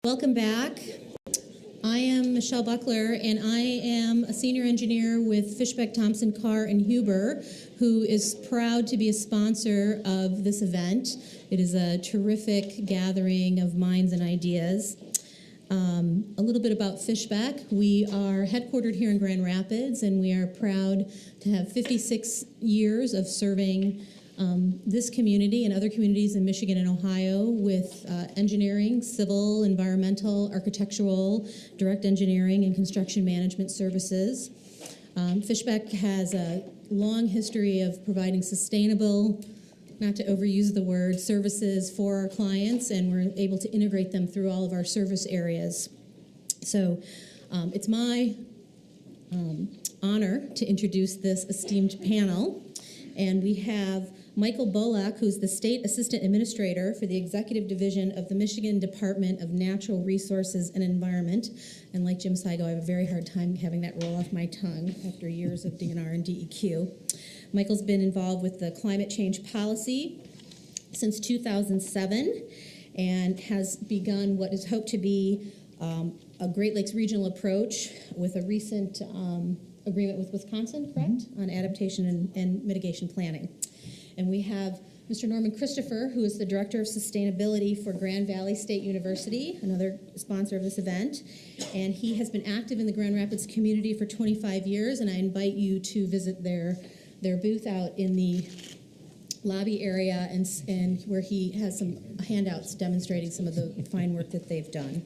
Welcome back. I am Michelle Buckler, and I am a senior engineer with Fishbeck, Thompson, Carr, and Huber, who is proud to be a sponsor of this event. It is a terrific gathering of minds and ideas. A little bit about Fishbeck. We are headquartered here in Grand Rapids, and we are proud to have 56 years of serving this community and other communities in Michigan and Ohio with engineering, civil, environmental, architectural, direct engineering, and construction management services. Fishbeck has a long history of providing sustainable, not to overuse the word, services for our clients, and we're able to integrate them through all of our service areas. So it's my honor to introduce this esteemed panel, and we have Michael Beaulac, who's the State Assistant Administrator for the Executive Division of the Michigan Department of Natural Resources and Environment. And like Jim Saigo, I have a very hard time having that roll off my tongue after years of DNR and DEQ. Michael's been involved with the climate change policy since 2007 and has begun what is hoped to be a Great Lakes regional approach with a recent agreement with Wisconsin, correct, on adaptation and mitigation planning. And we have Mr. Norman Christopher, who is the Director of Sustainability for Grand Valley State University, another sponsor of this event. And he has been active in the Grand Rapids community for 25 years, and I invite you to visit their booth out in the lobby area and where he has some handouts demonstrating some of the fine work that they've done.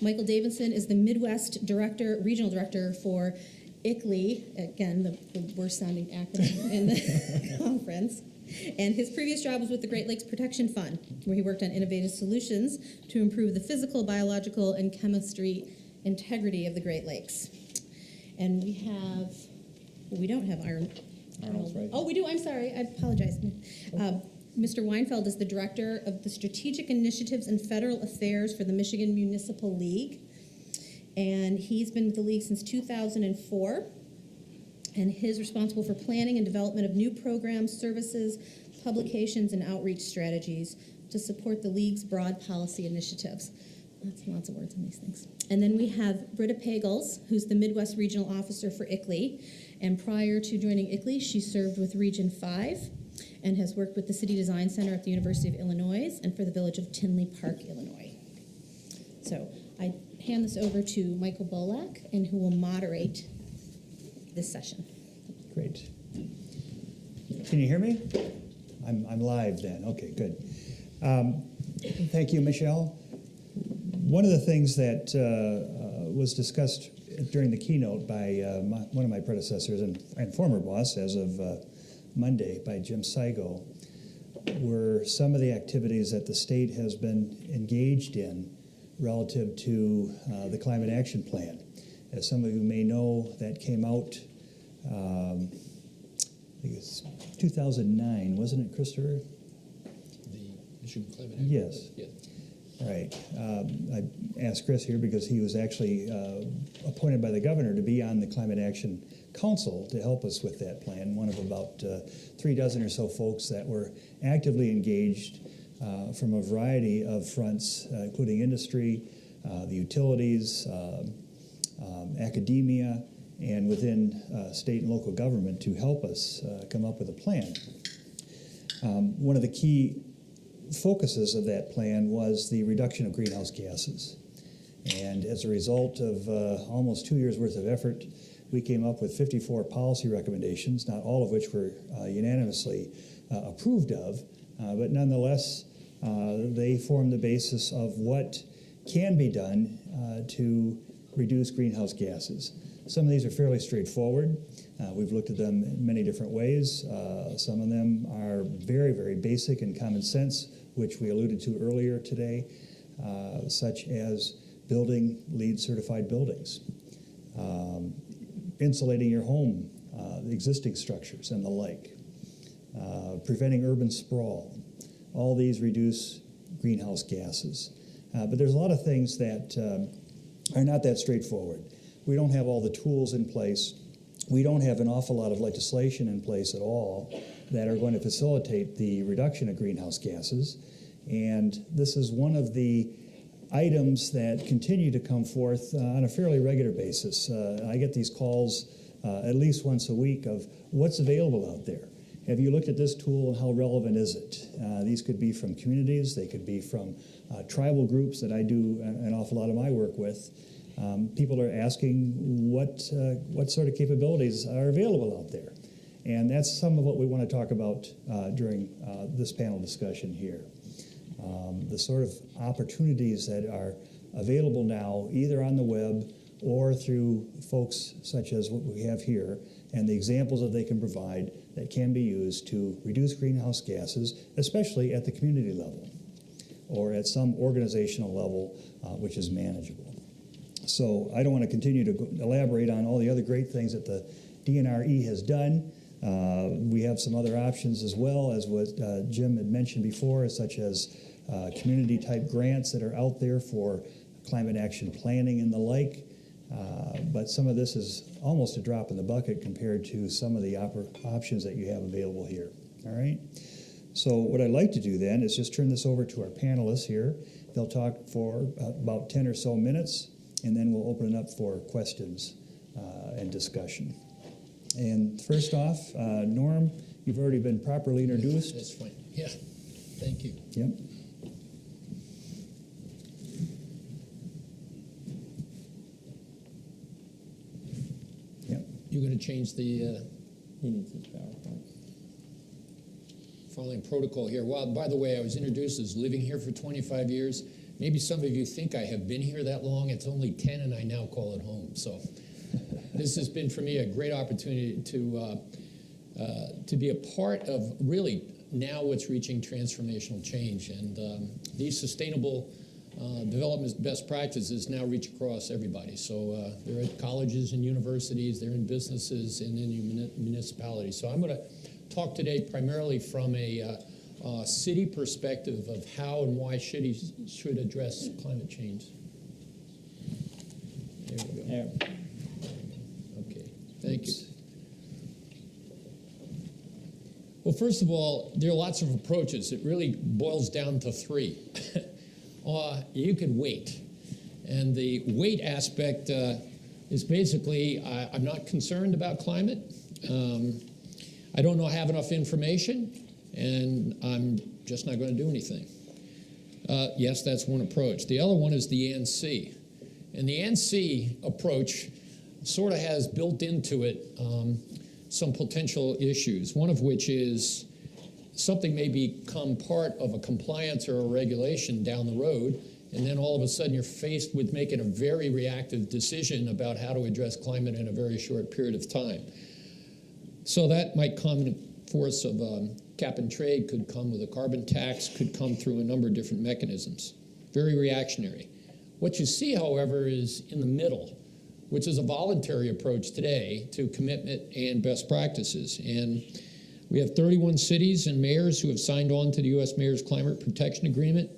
Michael Davidson is the Midwest Regional Director for ICLEI, again, the worst-sounding acronym in the conference. And his previous job was with the Great Lakes Protection Fund, where he worked on innovative solutions to improve the physical, biological, and chemistry integrity of the Great Lakes. And we don't have Arnold. Right. Oh, we do. I'm sorry. I apologize. Mr. Weinfeld is the Director of the Strategic Initiatives and Federal Affairs for the Michigan Municipal League. And he's been with the league since 2004, and he's responsible for planning and development of new programs, services, publications, and outreach strategies to support the league's broad policy initiatives. Lots of words on these things. And then we have Brita Pagels, who's the Midwest Regional Officer for ICLEI, and prior to joining ICLEI, she served with Region 5 and has worked with the City Design Center at the University of Illinois and for the Village of Tinley Park, Illinois. So I hand this over to Michael Beaulac, and who will moderate this session. Great. Can you hear me? I'm live then. Okay, good. Thank you, Michelle. One of the things that was discussed during the keynote by one of my predecessors and former boss as of Monday by Jim Saigo were some of the activities that the state has been engaged in relative to the Climate Action Plan. As some of you may know, that came out, I think it's 2009, wasn't it, Christopher? The Michigan Climate Action Yes. Plan? Yes. Right. I asked Chris here because he was actually appointed by the governor to be on the Climate Action Council to help us with that plan, one of about 3 dozen or so folks that were actively engaged from a variety of fronts, including industry, the utilities, academia, and within state and local government to help us come up with a plan. One of the key focuses of that plan was the reduction of greenhouse gases. And as a result of almost 2 years' worth of effort, we came up with 54 policy recommendations, not all of which were unanimously approved of, but nonetheless, they form the basis of what can be done to reduce greenhouse gases. Some of these are fairly straightforward. We've looked at them in many different ways. Some of them are very, very basic and common sense, which we alluded to earlier today, such as building LEED certified buildings, insulating your home, the existing structures and the like, preventing urban sprawl. All these reduce greenhouse gases. But there's a lot of things that are not that straightforward. We don't have all the tools in place. We don't have an awful lot of legislation in place at all that are going to facilitate the reduction of greenhouse gases. And this is one of the items that continue to come forth on a fairly regular basis. I get these calls at least once a week of what's available out there. Have you looked at this tool and how relevant is it? These could be from communities, they could be from tribal groups that I do an awful lot of my work with. People are asking what sort of capabilities are available out there. And that's some of what we want to talk about during this panel discussion here. The sort of opportunities that are available now, either on the web or through folks such as what we have here, and the examples that they can provide that can be used to reduce greenhouse gases, especially at the community level or at some organizational level which is manageable. So I don't want to continue to elaborate on all the other great things that the DNRE has done. We have some other options as well, as what Jim had mentioned before, such as community-type grants that are out there for climate action planning and the like. But some of this is almost a drop in the bucket compared to some of the options that you have available here. All right? So what I'd like to do then is just turn this over to our panelists here. They'll talk for about 10 or so minutes, and then we'll open it up for questions and discussion. And first off, Norm, you've already been properly introduced. That's fine. Yeah, thank you. Yep. Yep. You're going to change the He needs his PowerPoint. following protocol here. Well, by the way, I was introduced as living here for 25 years. Maybe some of you think I have been here that long. It's only 10, and I now call it home. So this has been, for me, a great opportunity to be a part of really now what's reaching transformational change. And these sustainable development best practices now reach across everybody. So they're at colleges and universities, they're in businesses, and in municipalities. So I'm going to talk today primarily from a city perspective of how and why cities should address climate change. There we go. There. Okay, thank you. Well, first of all, there are lots of approaches. It really boils down to three. You could wait. And the wait aspect is basically, I'm not concerned about climate. I don't have enough information, and I'm just not going to do anything. Yes, that's one approach. The other one is the ANC. And the ANC approach sort of has built into it some potential issues, one of which is something may become part of a compliance or a regulation down the road, and then all of a sudden you're faced with making a very reactive decision about how to address climate in a very short period of time. So that might come in force of cap and trade, could come with a carbon tax, could come through a number of different mechanisms. Very reactionary. What you see, however, is in the middle, which is a voluntary approach today to commitment and best practices. And we have 31 cities and mayors who have signed on to the U.S. Mayor's Climate Protection Agreement.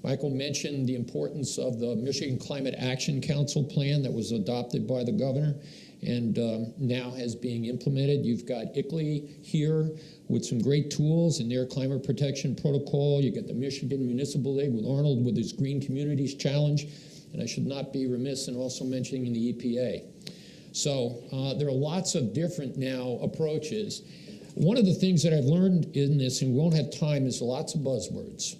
Michael mentioned the importance of the Michigan Climate Action Council plan that was adopted by the governor and now has being implemented. You've got ICLEI here with some great tools in their climate protection protocol. You got the Michigan Municipal League with Arnold with his Green Communities Challenge. And I should not be remiss in also mentioning the EPA. So there are lots of different now approaches. One of the things that I've learned in this, and we won't have time, is lots of buzzwords.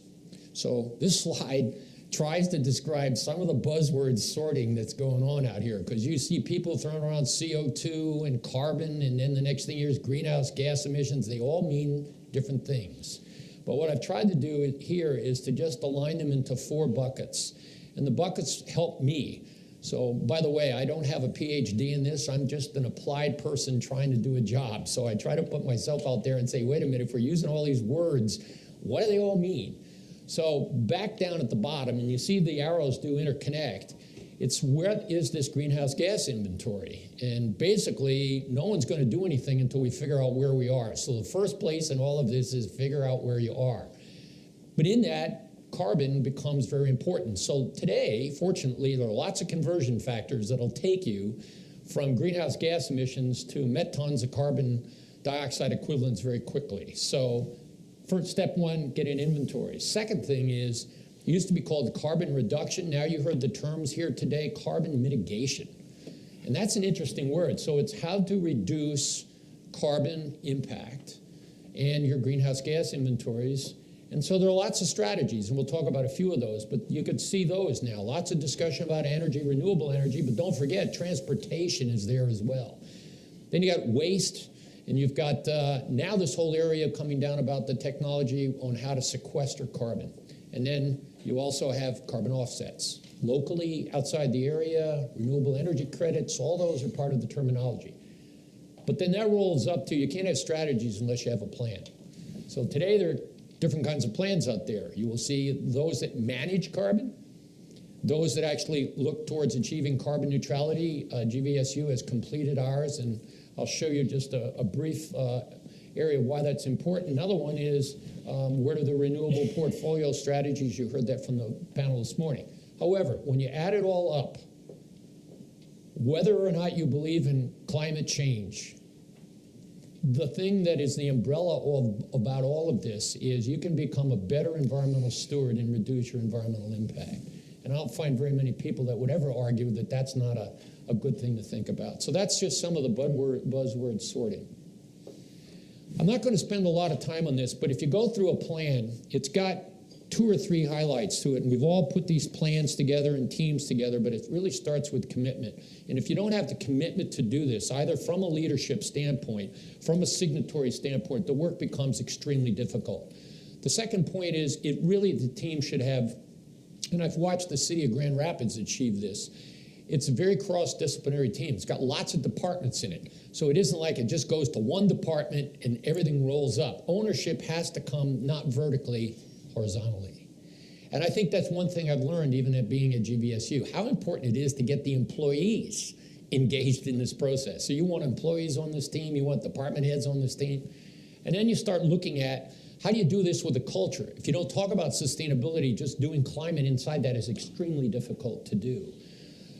So this slide tries to describe some of the buzzword sorting that's going on out here, because you see people throwing around CO2 and carbon, and then the next thing is greenhouse gas emissions. They all mean different things. But what I've tried to do here is to just align them into 4 buckets. And the buckets help me. So, by the way, I don't have a PhD in this. I'm just an applied person trying to do a job. So I try to put myself out there and say, wait a minute, if we're using all these words, what do they all mean? So back down at the bottom, and you see the arrows do interconnect, it's where is this greenhouse gas inventory? And basically, no one's going to do anything until we figure out where we are. So the first place in all of this is figure out where you are. But in that, carbon becomes very important. So today, fortunately, there are lots of conversion factors that'll take you from greenhouse gas emissions to met tons of carbon dioxide equivalents very quickly. So first step one, get an inventory. Second thing is It used to be called carbon reduction. Now you heard the terms here today, carbon mitigation. And that's an interesting word. So it's how to reduce carbon impact and your greenhouse gas inventories. And so there are lots of strategies, and we'll talk about a few of those, but you could see those now. Lots of discussion about energy, renewable energy, but don't forget, transportation is there as well. Then you got waste, and you've got now this whole area coming down about the technology on how to sequester carbon. And then you also have carbon offsets. Locally, outside the area, renewable energy credits, all those are part of the terminology. But then that rolls up to you can't have strategies unless you have a plan. So today there are different kinds of plans out there. You will see those that manage carbon, those that actually look towards achieving carbon neutrality. GVSU has completed ours, and I'll show you just a brief area of why that's important. Another one is what are the renewable portfolio strategies? You heard that from the panel this morning. However, when you add it all up, whether or not you believe in climate change, the thing that is the umbrella about all of this is you can become a better environmental steward and reduce your environmental impact. And I don't find very many people that would ever argue that that's not a good thing to think about. So that's just some of the buzzword sorting. I'm not going to spend a lot of time on this, but if you go through a plan, it's got 2 or 3 highlights to it, and we've all put these plans together and teams together, but it really starts with commitment. And if you don't have the commitment to do this, either from a leadership standpoint, from a signatory standpoint, the work becomes extremely difficult. The second point is the team should have, and I've watched the city of Grand Rapids achieve this, it's a very cross-disciplinary team. It's got lots of departments in it. So it isn't like it just goes to one department and everything rolls up. Ownership has to come not vertically, horizontally. And I think that's one thing I've learned even at being at GVSU, how important it is to get the employees engaged in this process. So you want employees on this team, you want department heads on this team, and then you start looking at how do you do this with a culture? If you don't talk about sustainability, just doing climate inside that is extremely difficult to do.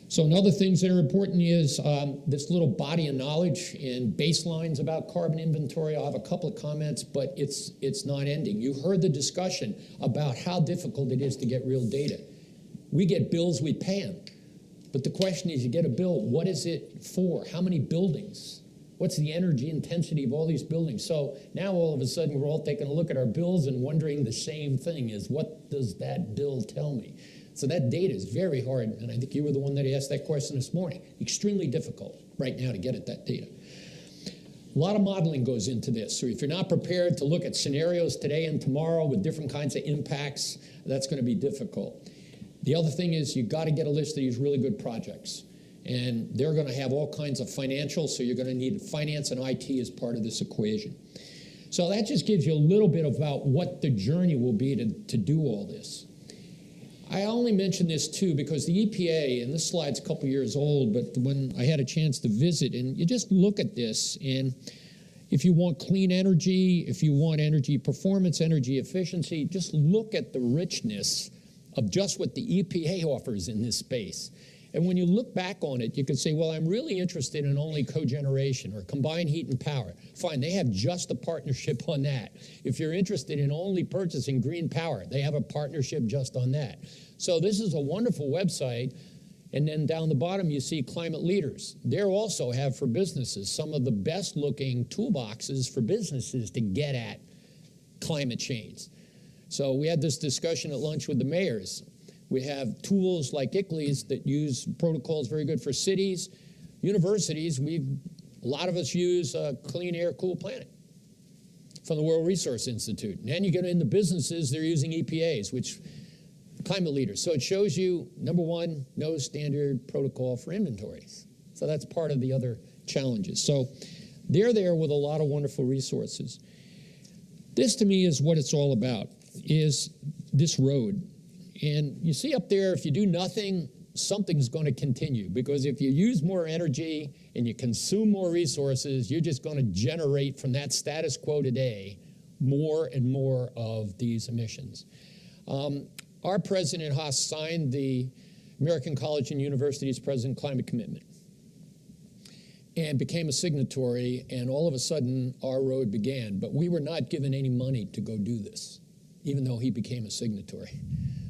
So another things that are important is this little body of knowledge and baselines about carbon inventory. I'll have a couple of comments, but it's not ending. You heard the discussion about how difficult it is to get real data. We get bills, we pay them. But the question is, you get a bill, what is it for? How many buildings? What's the energy intensity of all these buildings? So now all of a sudden we're all taking a look at our bills and wondering the same thing is, what does that bill tell me? So that data is very hard, and I think you were the one that asked that question this morning. Extremely difficult right now to get at that data. A lot of modeling goes into this, so if you're not prepared to look at scenarios today and tomorrow with different kinds of impacts, that's going to be difficult. The other thing is you've got to get a list of these really good projects, and they're going to have all kinds of financials, so you're going to need finance and IT as part of this equation. So that just gives you a little bit about what the journey will be to do all this. I only mention this too because the EPA, and this slide's a couple years old, but when I had a chance to visit, and you just look at this, and if you want clean energy, if you want energy performance, energy efficiency, just look at the richness of just what the EPA offers in this space. And when you look back on it, you can say, well, I'm really interested in only cogeneration or combined heat and power. Fine, they have just a partnership on that. If you're interested in only purchasing green power, they have a partnership just on that. So this is a wonderful website. And then down the bottom, you see climate leaders. They also have for businesses some of the best looking toolboxes for businesses to get at climate change. So we had this discussion at lunch with the mayors. We have tools like ICLEI that use protocols very good for cities. Universities, a lot of us use Clean Air, Cool Planet from the World Resource Institute. And then you get into businesses, they're using EPAs, which climate leaders. So it shows you, number one, no standard protocol for inventories. So that's part of the other challenges. So they're there with a lot of wonderful resources. This to me is what it's all about, is this road. And you see up there, if you do nothing, something's going to continue. Because if you use more energy and you consume more resources, you're just going to generate from that status quo today more and more of these emissions. Our president, Haas, signed the American College and Universities President Climate Commitment and became a signatory, and all of a sudden our road began. But we were not given any money to go do this, even though he became a signatory.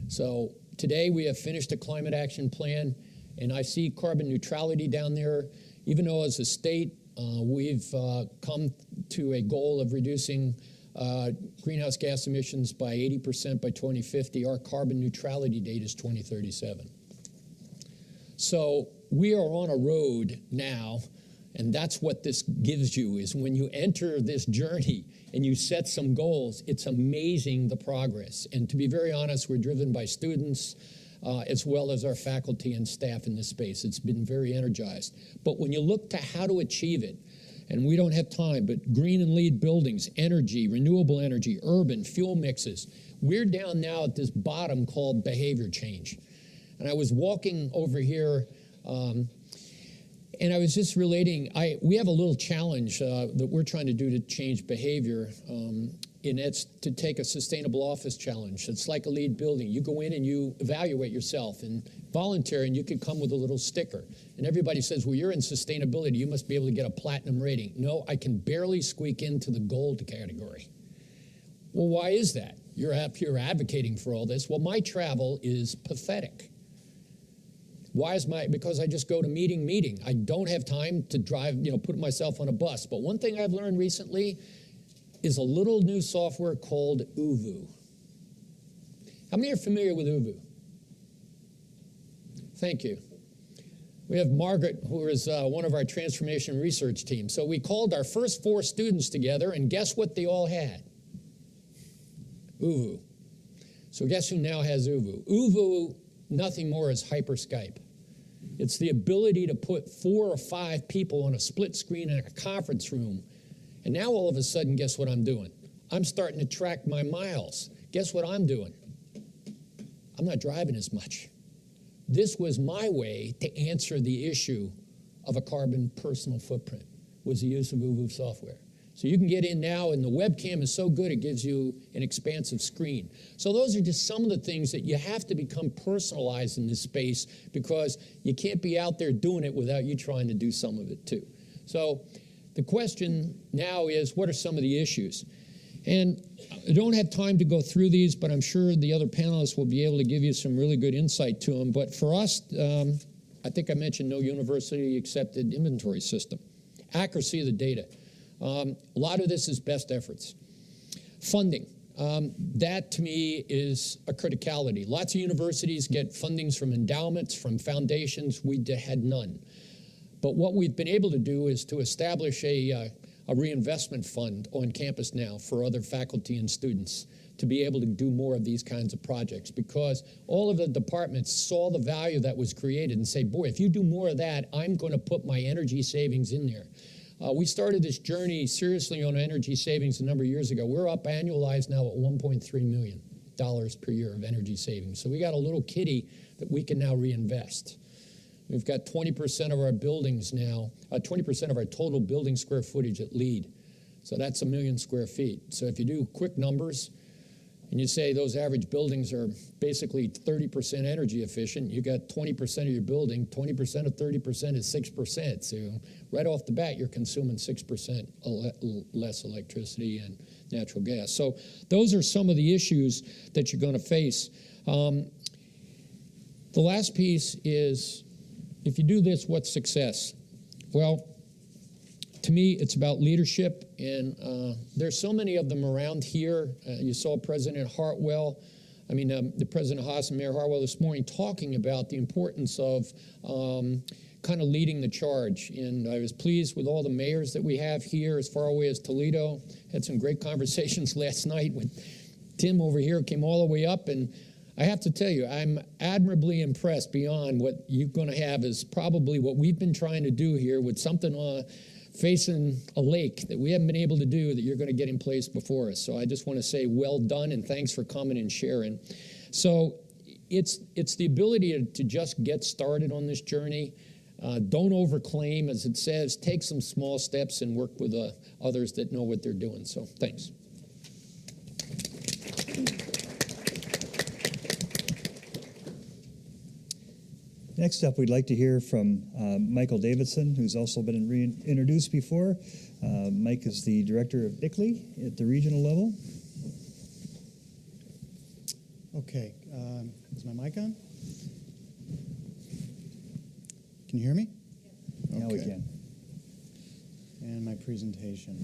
So today we have finished a climate action plan, and I see carbon neutrality down there. Even though as a state we've come to a goal of reducing greenhouse gas emissions by 80% by 2050, our carbon neutrality date is 2037. So we are on a road now, and that's what this gives you, is when you enter this journey and you set some goals, it's amazing the progress. And to be very honest, we're driven by students as well as our faculty and staff in this space. It's been very energized. But when you look to how to achieve it, and we don't have time, but green and LEED buildings, energy, renewable energy, urban, fuel mixes, we're down now at this bottom called behavior change. And I was walking over here, and I was just relating, we have a little challenge that we're trying to do to change behavior, and it's to take a sustainable office challenge. It's like a LEED building. You go in and you evaluate yourself and volunteer, and you could come with a little sticker. And everybody says, well, you're in sustainability. You must be able to get a platinum rating. No, I can barely squeak into the gold category. Well, why is that? You're advocating for all this. Well, my travel is pathetic. Why is because I just go to meeting. I don't have time to drive, put myself on a bus. But one thing I've learned recently is a little new software called Uvu. How many are familiar with Uvu? Thank you. We have Margaret, who is one of our transformation research team. So we called our first 4 students together, and guess what they all had? Uvu. So guess who now has Uvu? Uvu, nothing more, is Hyper Skype. It's the ability to put 4 or 5 people on a split screen in a conference room. And now all of a sudden, guess what I'm doing? I'm starting to track my miles. Guess what I'm doing? I'm not driving as much. This was my way to answer the issue of a carbon personal footprint, was the use of Uvu software. So you can get in now, and the webcam is so good it gives you an expansive screen. So those are just some of the things that you have to become personalized in this space, because you can't be out there doing it without you trying to do some of it too. So the question now is, what are some of the issues? And I don't have time to go through these, but I'm sure the other panelists will be able to give you some really good insight to them. But for us, I think I mentioned no university accepted inventory system. Accuracy of the data. A lot of this is best efforts. Funding. That, to me, is a criticality. Lots of universities get fundings from endowments, from foundations. We had none. But what we've been able to do is to establish a reinvestment fund on campus now for other faculty and students to be able to do more of these kinds of projects, because all of the departments saw the value that was created and say, boy, if you do more of that, I'm going to put my energy savings in there. We started this journey seriously on energy savings a number of years ago. We're up annualized now at $1.3 million per year of energy savings. So we got a little kitty that we can now reinvest. We've got 20% of our buildings now, 20% of our total building square footage at LEED. So that's 1 million square feet. So if you do quick numbers and you say those average buildings are basically 30% energy efficient, you got 20% of your building, 20% of 30% is 6%. So right off the bat, you're consuming 6% less electricity and natural gas. So those are some of the issues that you're going to face. The last piece is, if you do this, what's success? Well, to me, it's about leadership, and there's so many of them around here. You saw President Hartwell, the President Haas and Mayor Hartwell this morning talking about the importance of kind of leading the charge. And I was pleased with all the mayors that we have here as far away as Toledo. Had some great conversations last night with Tim over here, came all the way up, and I have to tell you, I'm admirably impressed beyond what you're going to have is probably what we've been trying to do here with something facing a lake that we haven't been able to do that you're going to get in place before us. So I just want to say well done, and thanks for coming and sharing. So it's the ability to just get started on this journey. Don't overclaim, as it says. Take some small steps and work with others that know what they're doing. So thanks. Next up, we'd like to hear from Michael Davidson, who's also been introduced before. Mike is the director of ICLEI at the regional level. Okay. Is my mic on? Can you hear me? Now we can. And my presentation.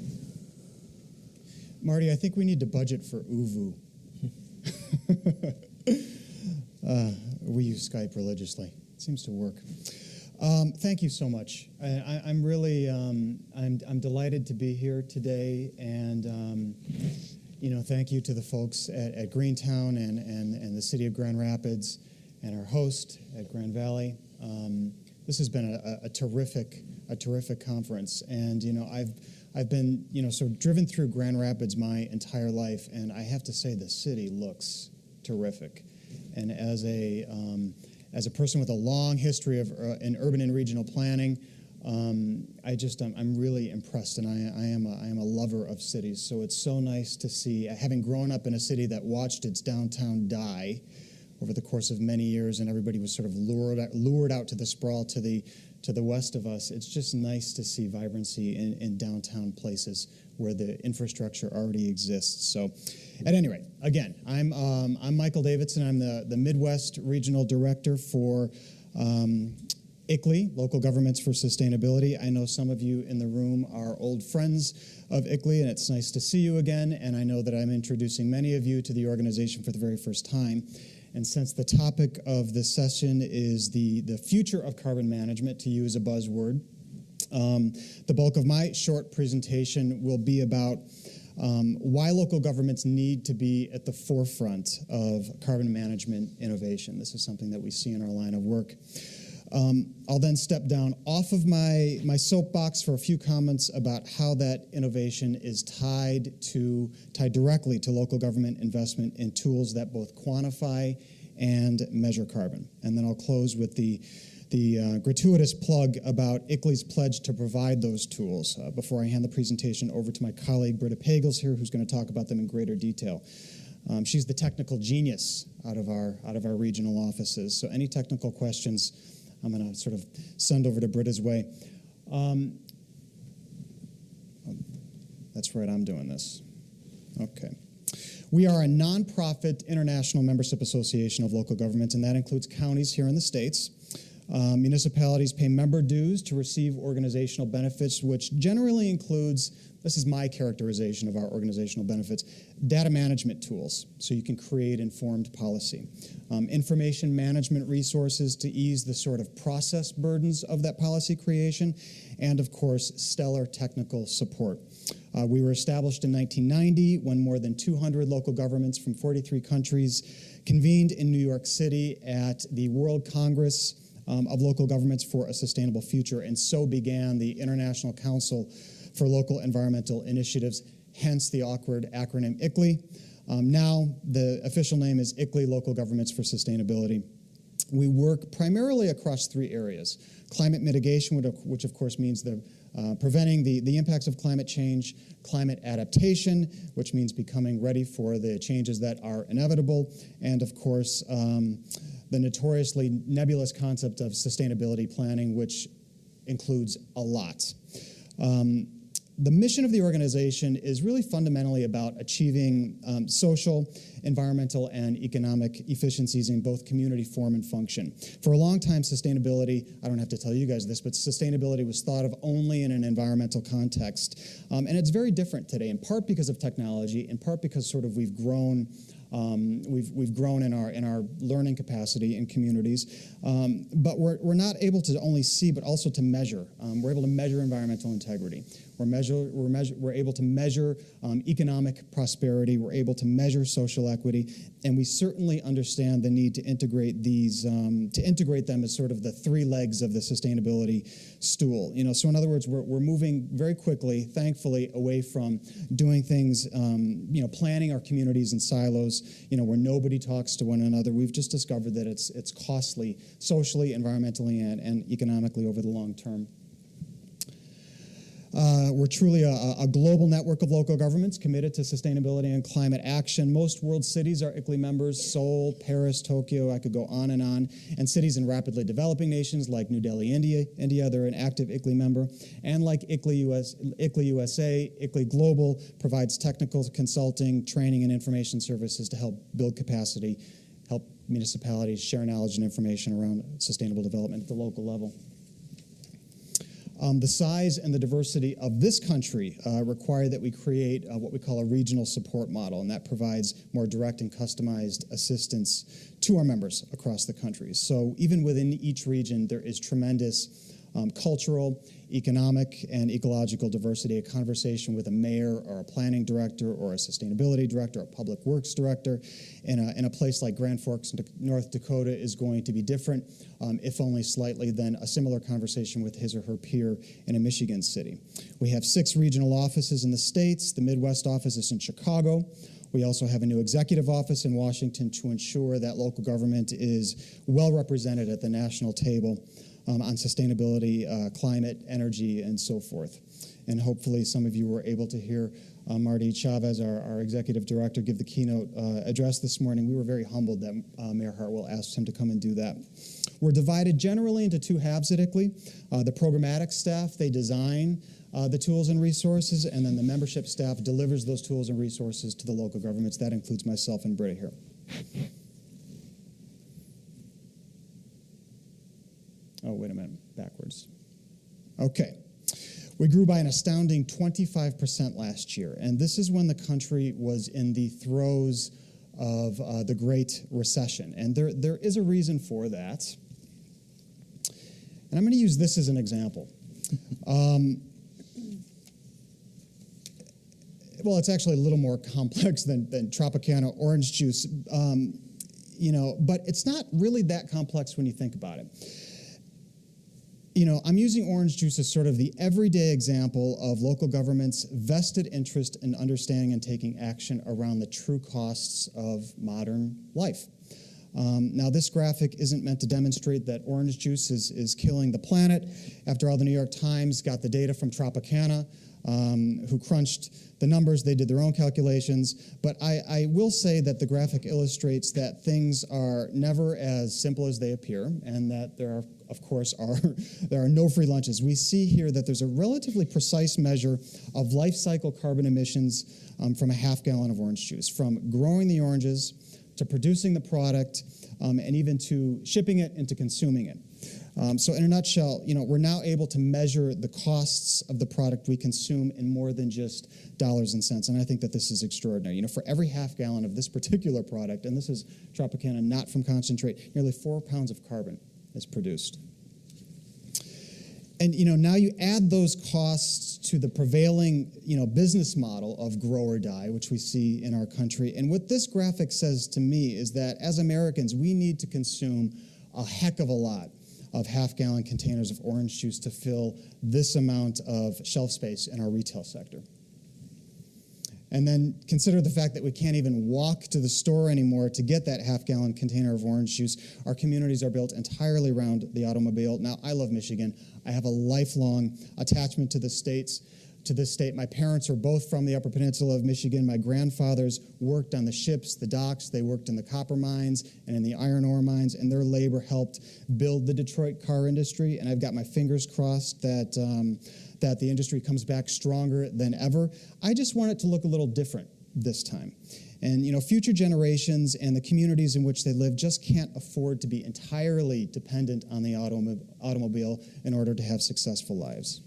Marty, I think we need to budget for UVU. We use Skype religiously. It seems to work. Thank you so much. I'm really I'm delighted to be here today, and thank you to the folks at Greentown and the City of Grand Rapids, and our host at Grand Valley. This has been a terrific conference, and I've been sort of driven through Grand Rapids my entire life, and I have to say the city looks terrific. And as a person with a long history of in urban and regional planning, I'm really impressed, and I am a lover of cities. So it's so nice to see, having grown up in a city that watched its downtown die over the course of many years, and everybody was sort of lured out to the sprawl to the west of us. It's just nice to see vibrancy in downtown places where the infrastructure already exists. So, at any rate, again, I'm Michael Davidson. I'm the Midwest Regional Director for ICLEI, Local Governments for Sustainability. I know some of you in the room are old friends of ICLEI, and it's nice to see you again. And I know that I'm introducing many of you to the organization for the very first time. And since the topic of this session is the future of carbon management, to use a buzzword, the bulk of my short presentation will be about why local governments need to be at the forefront of carbon management innovation. This is something that we see in our line of work. I'll then step down off of my soapbox for a few comments about how that innovation is tied directly to local government investment in tools that both quantify and measure carbon. And then I'll close with the gratuitous plug about ICLEI's pledge to provide those tools before I hand the presentation over to my colleague Brita Pagels here, who's going to talk about them in greater detail. She's the technical genius out of our regional offices. So any technical questions, I'm going to sort of send over to Brita's way. That's right, I'm doing this. Okay. We are a nonprofit international membership association of local governments, and that includes counties here in the States. Municipalities pay member dues to receive organizational benefits, which generally includes, this is my characterization of our organizational benefits, data management tools, so you can create informed policy. Information management resources to ease the sort of process burdens of that policy creation, and of course, stellar technical support. We were established in 1990 when more than 200 local governments from 43 countries convened in New York City at the World Congress of Local Governments for a Sustainable Future, and so began the International Council for Local Environmental Initiatives, hence the awkward acronym ICLEI. Now, the official name is ICLEI-Local Governments for Sustainability. We work primarily across three areas: climate mitigation, which of course means preventing the impacts of climate change; climate adaptation, which means becoming ready for the changes that are inevitable; and of course, the notoriously nebulous concept of sustainability planning, which includes a lot. The mission of the organization is really fundamentally about achieving social, environmental, and economic efficiencies in both community form and function. For a long time, sustainability, I don't have to tell you guys this, but sustainability was thought of only in an environmental context. And it's very different today, in part because of technology, in part because sort of we've grown in our learning capacity in communities, but we're not able to only see, but also to measure. We're able to measure environmental integrity. We're able to measure economic prosperity. We're able to measure social equity, and we certainly understand the need to integrate these, to integrate them as sort of the three legs of the sustainability stool. So in other words, we're moving very quickly, thankfully, away from doing things, planning our communities in silos, where nobody talks to one another. We've just discovered that it's costly, socially, environmentally, and economically over the long term. We're truly a global network of local governments committed to sustainability and climate action. Most world cities are ICLEI members: Seoul, Paris, Tokyo, I could go on. And cities in rapidly developing nations like New Delhi, India, they're an active ICLEI member. And like ICLEI USA, ICLEI Global provides technical consulting, training, and information services to help build capacity, help municipalities share knowledge and information around sustainable development at the local level. The size and the diversity of this country require that we create what we call a regional support model, and that provides more direct and customized assistance to our members across the country. So even within each region, there is tremendous cultural, economic, and ecological diversity. A conversation with a mayor or a planning director or a sustainability director or a public works director in a place like Grand Forks, North Dakota is going to be different, if only slightly, than a similar conversation with his or her peer in a Michigan city. We have 6 regional offices in the states. The Midwest office is in Chicago. We also have a new executive office in Washington to ensure that local government is well represented at the national table on sustainability, climate, energy, and so forth. And hopefully some of you were able to hear Marty Chavez, our executive director, give the keynote address this morning. We were very humbled that Mayor Hartwell asked him to come and do that. We're divided generally into 2 halves at ICLEI. The programmatic staff, they design the tools and resources, and then the membership staff delivers those tools and resources to the local governments. That includes myself and Brita here. Oh, wait a minute, backwards. Okay. We grew by an astounding 25% last year, and this is when the country was in the throes of the Great Recession, and there is a reason for that. And I'm going to use this as an example. Well, it's actually a little more complex than Tropicana orange juice, but it's not really that complex when you think about it. I'm using orange juice as sort of the everyday example of local government's vested interest in understanding and taking action around the true costs of modern life. Now, this graphic isn't meant to demonstrate that orange juice is killing the planet. After all, the New York Times got the data from Tropicana, who crunched the numbers. They did their own calculations. But I will say that the graphic illustrates that things are never as simple as they appear, and that there are, of course, there are no free lunches. We see here that there's a relatively precise measure of life cycle carbon emissions from a half gallon of orange juice, from growing the oranges to producing the product, and even to shipping it and to consuming it. So in a nutshell, we're now able to measure the costs of the product we consume in more than just dollars and cents, and I think that this is extraordinary. For every half gallon of this particular product, and this is Tropicana, not from concentrate, nearly 4 pounds of carbon is produced. And now you add those costs to the prevailing business model of grow or die, which we see in our country. And what this graphic says to me is that as Americans, we need to consume a heck of a lot of half-gallon containers of orange juice to fill this amount of shelf space in our retail sector. And then consider the fact that we can't even walk to the store anymore to get that half-gallon container of orange juice. Our communities are built entirely around the automobile. Now, I love Michigan. I have a lifelong attachment to this state. My parents are both from the Upper Peninsula of Michigan. My grandfathers worked on the ships, the docks. They worked in the copper mines and in the iron ore mines, and their labor helped build the Detroit car industry. And I've got my fingers crossed that the industry comes back stronger than ever. I just want it to look a little different this time. And, future generations and the communities in which they live just can't afford to be entirely dependent on the automobile in order to have successful lives.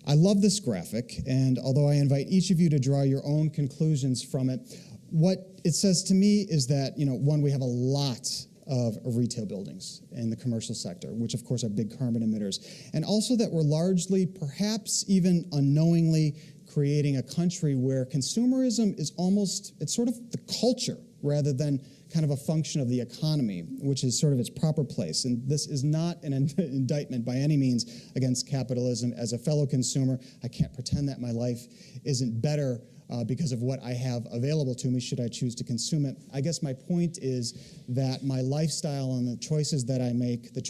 I love this graphic, and although I invite each of you to draw your own conclusions from it, what it says to me is that, one, we have a lot of retail buildings in the commercial sector, which of course are big carbon emitters, and also that we're largely, perhaps even unknowingly, creating a country where consumerism is it's sort of the culture rather than kind of a function of the economy, which is sort of its proper place. And this is not an indictment by any means against capitalism. As a fellow consumer, I can't pretend that my life isn't better because of what I have available to me should I choose to consume it. I guess my point is that my lifestyle and the choices that I make, the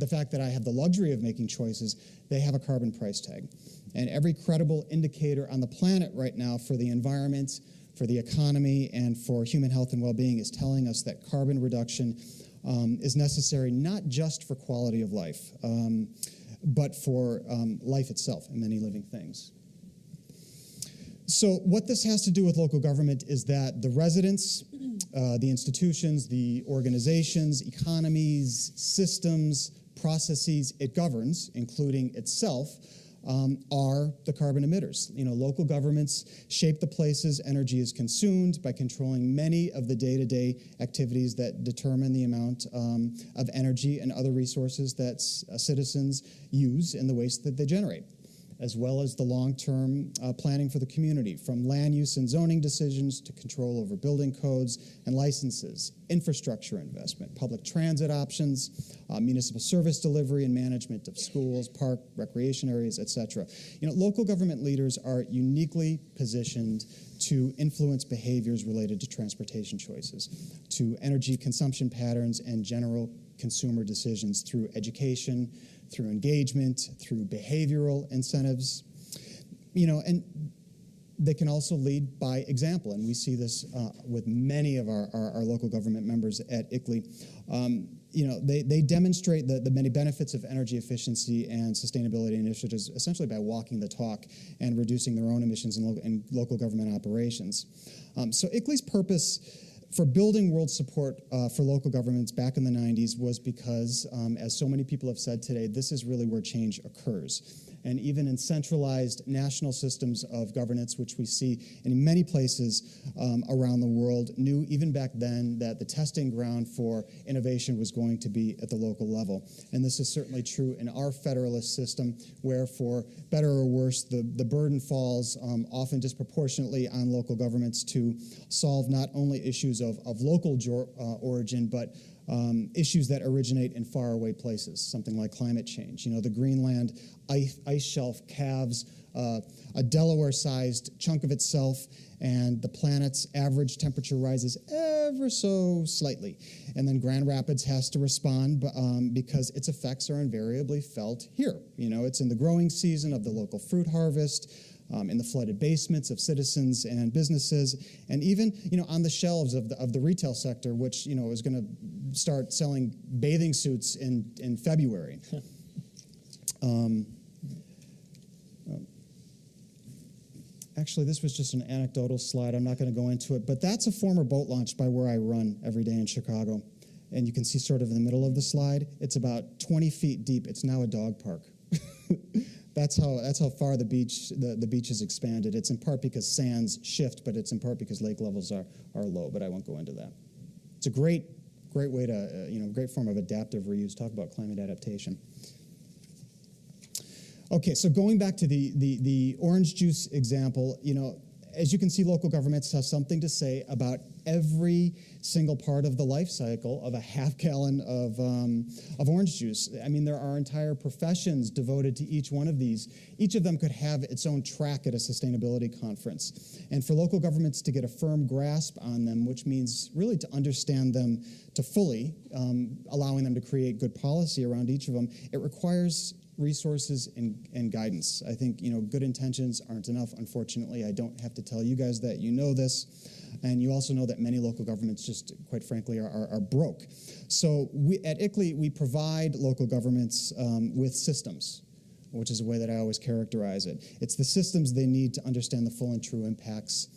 fact that I have the luxury of making choices, they have a carbon price tag. And every credible indicator on the planet right now for the environment, for the economy, and for human health and well-being is telling us that carbon reduction is necessary not just for quality of life, but for life itself and many living things. So what this has to do with local government is that the residents, the institutions, the organizations, economies, systems, processes it governs, including itself, are the carbon emitters. Local governments shape the places energy is consumed by controlling many of the day-to-day activities that determine the amount of energy and other resources that citizens use in the waste that they generate, as well as the long-term planning for the community, from land use and zoning decisions to control over building codes and licenses, infrastructure investment, public transit options, municipal service delivery and management of schools, park, recreation areas, etc. Local government leaders are uniquely positioned to influence behaviors related to transportation choices, to energy consumption patterns and general consumer decisions through education, through engagement, through behavioral incentives, and they can also lead by example, and we see this with many of our local government members at ICLEI. They demonstrate the many benefits of energy efficiency and sustainability initiatives essentially by walking the talk and reducing their own emissions in local government operations. So ICLEI's purpose for building world support for local governments back in the 90s was because, as so many people have said today, this is really where change occurs. And even in centralized national systems of governance, which we see in many places around the world, knew even back then that the testing ground for innovation was going to be at the local level. And this is certainly true in our federalist system, where for better or worse, the burden falls often disproportionately on local governments to solve not only issues of local origin, but issues that originate in faraway places, something like climate change. The Greenland ice shelf calves a Delaware-sized chunk of itself, and the planet's average temperature rises ever so slightly. And then Grand Rapids has to respond because its effects are invariably felt here. It's in the growing season of the local fruit harvest, in the flooded basements of citizens and businesses, and even on the shelves of the retail sector, which is going to start selling bathing suits in February. Actually, this was just an anecdotal slide. I'm not going to go into it, but that's a former boat launch by where I run every day in Chicago, and you can see sort of in the middle of the slide, it's about 20 feet deep. It's now a dog park. That's how far the beach has expanded. It's in part because sands shift, but it's in part because lake levels are low. But I won't go into that. It's a great way to great form of adaptive reuse. Talk about climate adaptation. Okay, so going back to the orange juice example, as you can see, local governments have something to say about every single part of the life cycle of a half gallon of orange juice. I mean, there are entire professions devoted to each one of these. Each of them could have its own track at a sustainability conference. And for local governments to get a firm grasp on them, which means really to understand them to fully, allowing them to create good policy around each of them, it requires resources and guidance. I think, good intentions aren't enough, unfortunately. I don't have to tell you guys that. You know this. And you also know that many local governments just, quite frankly, are broke. So at ICLEI, we provide local governments with systems, which is a way that I always characterize it. It's the systems they need to understand the full and true impacts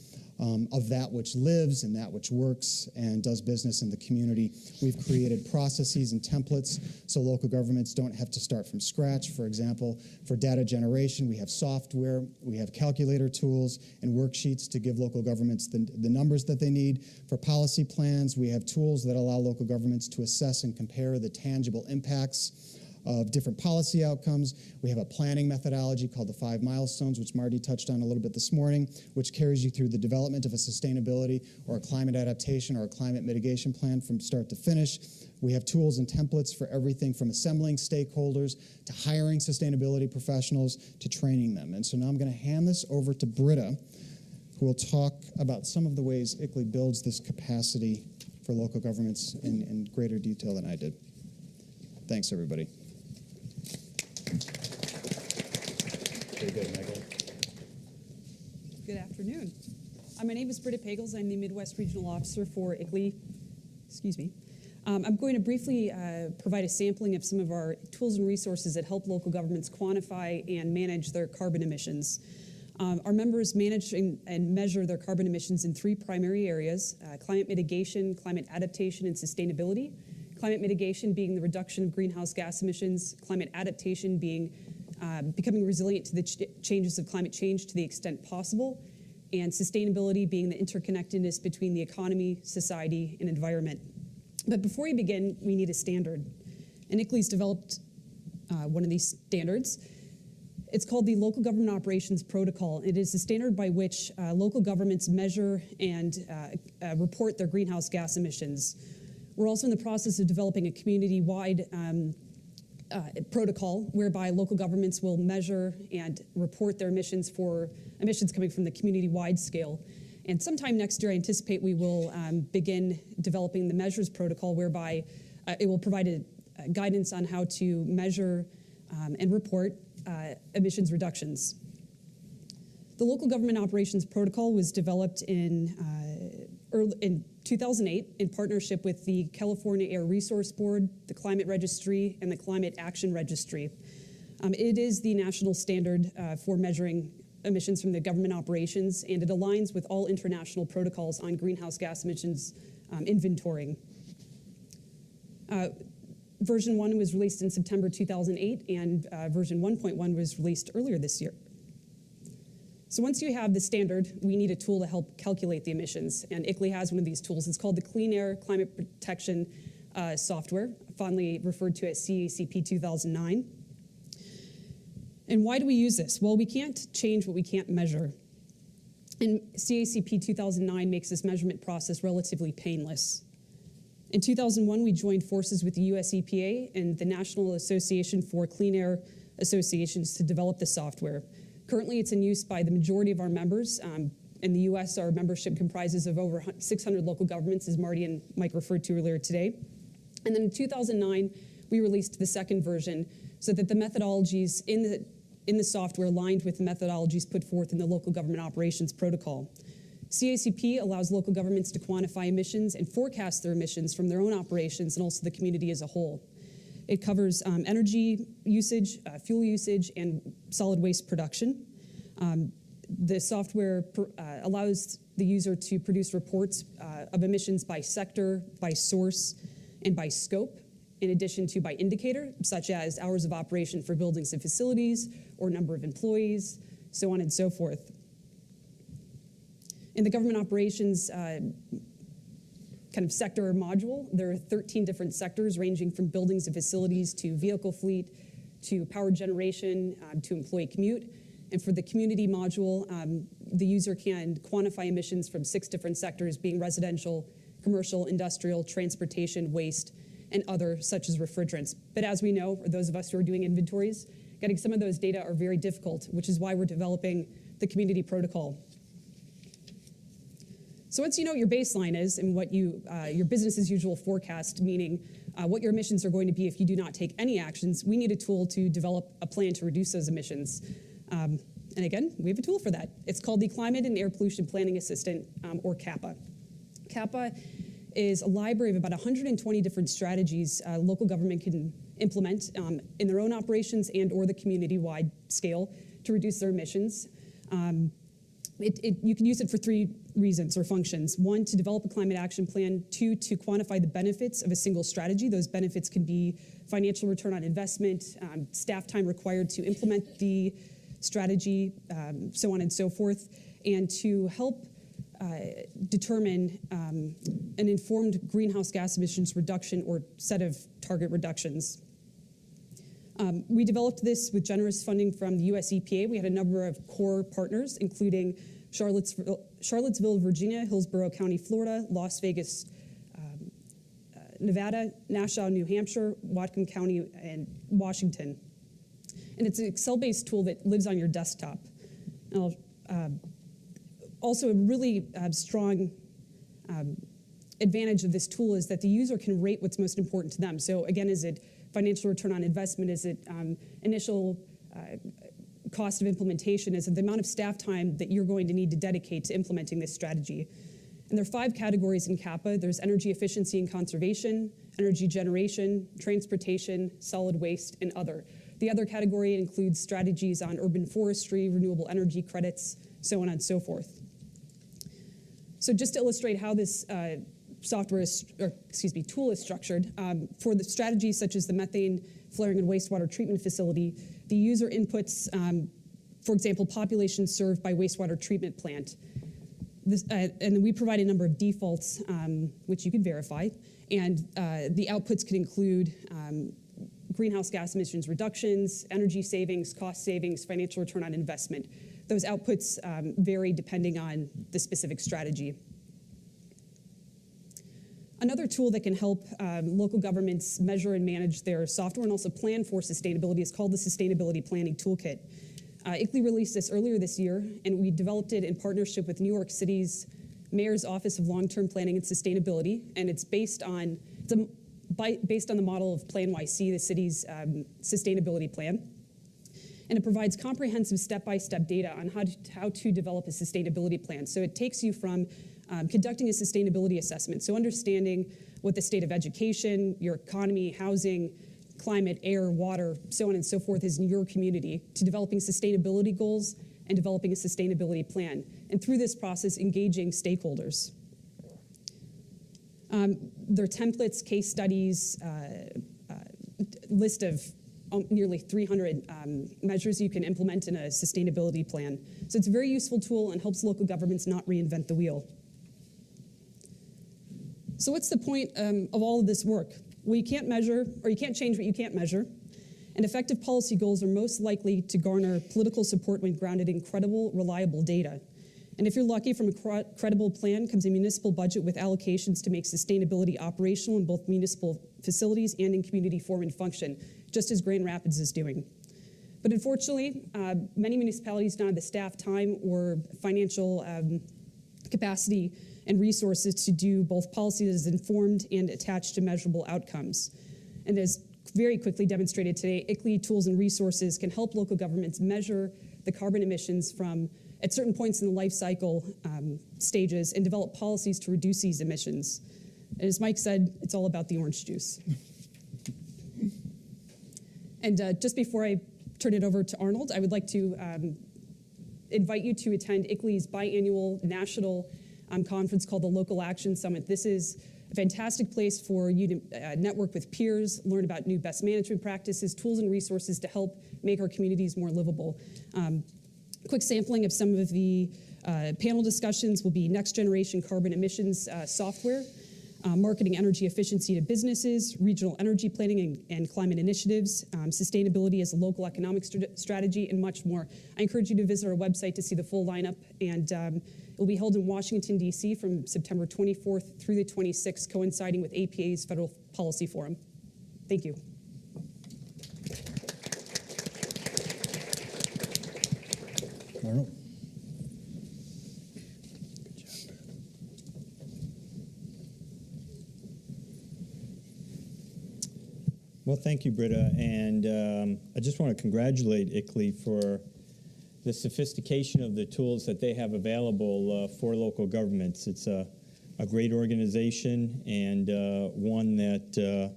of that which lives and that which works and does business in the community. We've created processes and templates so local governments don't have to start from scratch. For example, for data generation, we have software, we have calculator tools and worksheets to give local governments the numbers that they need. For policy plans, we have tools that allow local governments to assess and compare the tangible impacts of different policy outcomes. We have a planning methodology called the 5 milestones, which Marty touched on a little bit this morning, which carries you through the development of a sustainability or a climate adaptation or a climate mitigation plan from start to finish. We have tools and templates for everything from assembling stakeholders to hiring sustainability professionals to training them. And so now I'm going to hand this over to Brita, who will talk about some of the ways ICLEI builds this capacity for local governments in greater detail than I did. Thanks, everybody. Very good, Michael. Good afternoon. My name is Brita Pagels. I'm the Midwest Regional Officer for ICLEI. Excuse me. I'm going to briefly provide a sampling of some of our tools and resources that help local governments quantify and manage their carbon emissions. Our members manage and measure their carbon emissions in three primary areas: climate mitigation, climate adaptation, and sustainability. Climate mitigation being the reduction of greenhouse gas emissions, climate adaptation being becoming resilient to the changes of climate change to the extent possible, and sustainability being the interconnectedness between the economy, society, and environment. But before we begin, we need a standard. And ICLEI's developed one of these standards. It's called the Local Government Operations Protocol. It is the standard by which local governments measure and report their greenhouse gas emissions. We're also in the process of developing a community-wide protocol whereby local governments will measure and report their emissions for emissions coming from the community-wide scale. And sometime next year, I anticipate we will begin developing the measures protocol, whereby it will provide a guidance on how to measure and report emissions reductions. The Local Government Operations Protocol was developed in 2008 in partnership with the California Air Resource Board, the Climate Registry, and the Climate Action Registry. It is the national standard for measuring emissions from the government operations, and it aligns with all international protocols on greenhouse gas emissions inventorying. Version 1 was released in September 2008, and version 1.1 was released earlier this year. So once you have the standard, we need a tool to help calculate the emissions, and ICLEI has one of these tools. It's called the Clean Air Climate Protection Software, fondly referred to as CACP 2009. And why do we use this? Well, we can't change what we can't measure. And CACP 2009 makes this measurement process relatively painless. In 2001, we joined forces with the US EPA and the National Association for Clean Air Associations to develop the software. Currently, it's in use by the majority of our members. In the US, our membership comprises of over 600 local governments, as Marty and Mike referred to earlier today. And then in 2009, we released the second version so that the methodologies in the software aligned with the methodologies put forth in the Local Government Operations Protocol. CACP allows local governments to quantify emissions and forecast their emissions from their own operations and also the community as a whole. It covers energy usage, fuel usage, and solid waste production. The software allows the user to produce reports of emissions by sector, by source, and by scope, in addition to by indicator, such as hours of operation for buildings and facilities, or number of employees, so on and so forth. In the government operations kind of sector module, there are 13 different sectors ranging from buildings and facilities to vehicle fleet, to power generation, to employee commute. And for the community module, the user can quantify emissions from 6 different sectors, being residential, commercial, industrial, transportation, waste, and other, such as refrigerants. But as we know, for those of us who are doing inventories, getting some of those data are very difficult, which is why we're developing the community protocol. So once you know what your baseline is and what your business as usual forecast, meaning what your emissions are going to be if you do not take any actions, we need a tool to develop a plan to reduce those emissions. And again, we have a tool for that. It's called the Climate and Air Pollution Planning Assistant, or CAPA. CAPA is a library of about 120 different strategies local government can implement in their own operations and or the community-wide scale to reduce their emissions. You can use it for 3 reasons or functions. 1, to develop a climate action plan. 2, to quantify the benefits of a single strategy. Those benefits can be financial return on investment, staff time required to implement the strategy, so on and so forth, and to help determine an informed greenhouse gas emissions reduction or set of target reductions. We developed this with generous funding from the US EPA. We had a number of core partners, including Charlottesville, Virginia, Hillsborough County, Florida, Las Vegas, Nevada, Nassau, New Hampshire, Whatcom County, and Washington. And it's an Excel-based tool that lives on your desktop. Now, also, a really strong advantage of this tool is that the user can rate what's most important to them. So again, is it financial return on investment? Is it initial cost of implementation? Is it the amount of staff time that you're going to need to dedicate to implementing this strategy? And there are 5 categories in CAPA. There's energy efficiency and conservation, energy generation, transportation, solid waste, and other. The other category includes strategies on urban forestry, renewable energy credits, so on and so forth. So just to illustrate how this tool is structured, for the strategies such as the methane flaring and wastewater treatment facility, the user inputs, for example, populations served by wastewater treatment plant. And then we provide a number of defaults, which you can verify, and the outputs could include greenhouse gas emissions reductions, energy savings, cost savings, financial return on investment. Those outputs vary depending on the specific strategy. Another tool that can help local governments measure and manage their software and also plan for sustainability is called the Sustainability Planning Toolkit. ICLEI released this earlier this year, and we developed it in partnership with New York City's Mayor's Office of Long-Term Planning and Sustainability, and it's based on the model of Plan YC, the city's sustainability plan. And it provides comprehensive step-by-step data on how to develop a sustainability plan. So it takes you from conducting a sustainability assessment, so understanding what the state of education, your economy, housing, climate, air, water, so on and so forth is in your community, to developing sustainability goals and developing a sustainability plan. And through this process, engaging stakeholders. There are templates, case studies, list of nearly 300 measures you can implement in a sustainability plan. So it's a very useful tool and helps local governments not reinvent the wheel. So what's the point of all of this work? Well, you can't measure, or you can't change what you can't measure. And effective policy goals are most likely to garner political support when grounded in credible, reliable data. And if you're lucky, from a credible plan comes a municipal budget with allocations to make sustainability operational in both municipal facilities and in community form and function, just as Grand Rapids is doing. But unfortunately, many municipalities don't have the staff, time, or financial capacity and resources to do both policy that is informed and attached to measurable outcomes. And as very quickly demonstrated today, ICLEI tools and resources can help local governments measure the carbon emissions from at certain points in the life cycle stages and develop policies to reduce these emissions. And as Mike said, it's all about the orange juice. And just before I turn it over to Arnold, I would like to invite you to attend ICLEI's biannual national conference called the Local Action Summit. This is a fantastic place for you to network with peers, learn about new best management practices, tools and resources to help make our communities more livable. Quick sampling of some of the panel discussions will be next generation carbon emissions software, marketing energy efficiency to businesses, regional energy planning and climate initiatives, sustainability as a local economic strategy, and much more. I encourage you to visit our website to see the full lineup, and it will be held in Washington, D.C. from September 24th through the 26th, coinciding with APA's Federal Policy Forum. Thank you. Arnold. Well, thank you, Brita, and I just want to congratulate ICLEI for the sophistication of the tools that they have available for local governments. It's a great organization, and one that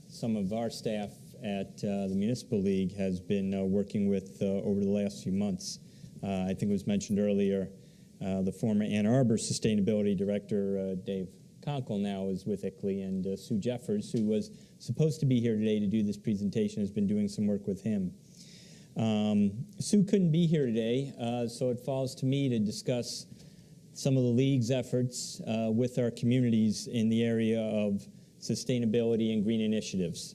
some of our staff at the Municipal League has been working with over the last few months. I think it was mentioned earlier, the former Ann Arbor Sustainability Director, Dave Counsel, now is with ICLEI, and Sue Jeffers, who was supposed to be here today to do this presentation, has been doing some work with him. Sue couldn't be here today, so it falls to me to discuss some of the League's efforts with our communities in the area of sustainability and green initiatives.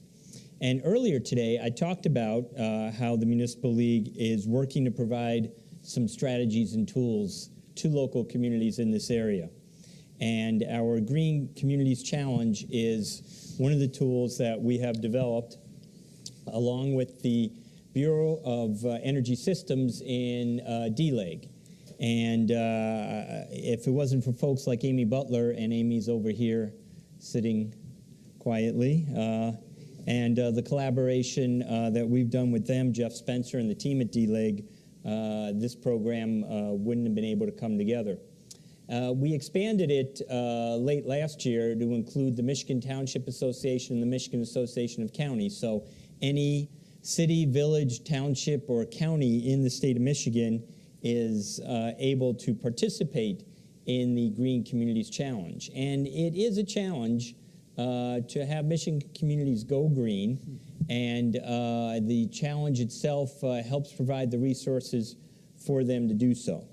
And earlier today, I talked about how the Municipal League is working to provide some strategies and tools to local communities in this area. And our Green Communities Challenge is one of the tools that we have developed along with the Bureau of Energy Systems in DLEG. And if it wasn't for folks like Amy Butler, and Amy's over here sitting quietly, and the collaboration that we've done with them, Jeff Spencer and the team at DLEG, this program wouldn't have been able to come together. We expanded it late last year to include the Michigan Township Association and the Michigan Association of Counties. So any city, village, township, or county in the state of Michigan is able to participate in the Green Communities Challenge. And it is a challenge to have Michigan communities go green, and the challenge itself helps provide the resources for them to do so.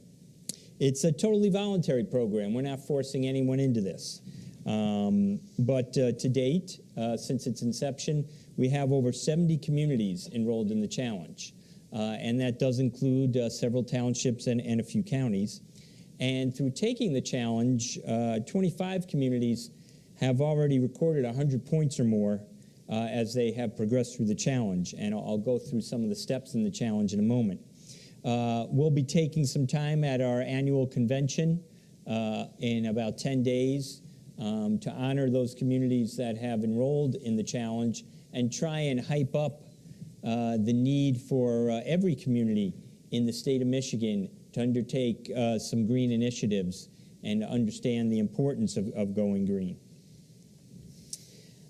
It's a totally voluntary program. We're not forcing anyone into this. But to date, since its inception, we have over 70 communities enrolled in the challenge. And that does include several townships and a few counties. And through taking the challenge, 25 communities have already recorded 100 points or more as they have progressed through the challenge. And I'll go through some of the steps in the challenge in a moment. We'll be taking some time at our annual convention in about 10 days to honor those communities that have enrolled in the challenge and try and hype up the need for every community in the state of Michigan to undertake some green initiatives and to understand the importance of going green.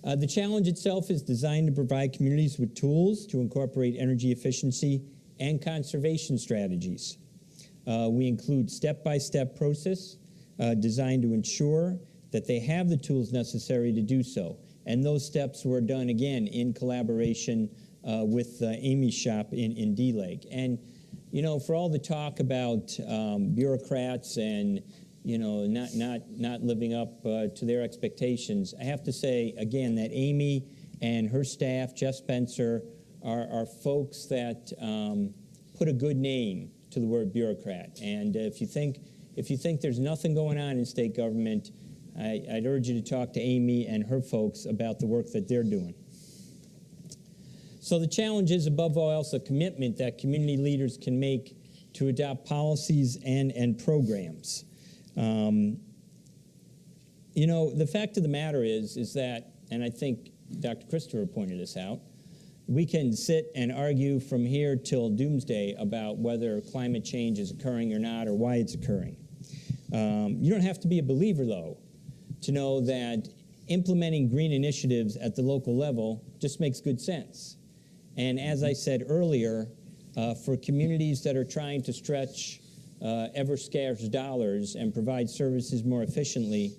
The challenge itself is designed to provide communities with tools to incorporate energy efficiency and conservation strategies. We include step-by-step process designed to ensure that they have the tools necessary to do so. And those steps were done, again, in collaboration with Amy's shop in D-Lake. And, you know, for all the talk about bureaucrats and, you know, not living up to their expectations, I have to say, again, that Amy and her staff, Jeff Spencer, are folks that put a good name to the word bureaucrat. And if you think there's nothing going on in state government, I'd urge you to talk to Amy and her folks about the work that they're doing. So the challenge is, above all else, a commitment that community leaders can make to adopt policies and programs. You know, the fact of the matter is that, and I think Dr. Christopher pointed this out, we can sit and argue from here till doomsday about whether climate change is occurring or not, or why it's occurring. You don't have to be a believer, though, to know that implementing green initiatives at the local level just makes good sense. And as I said earlier, for communities that are trying to stretch ever scarce dollars and provide services more efficiently,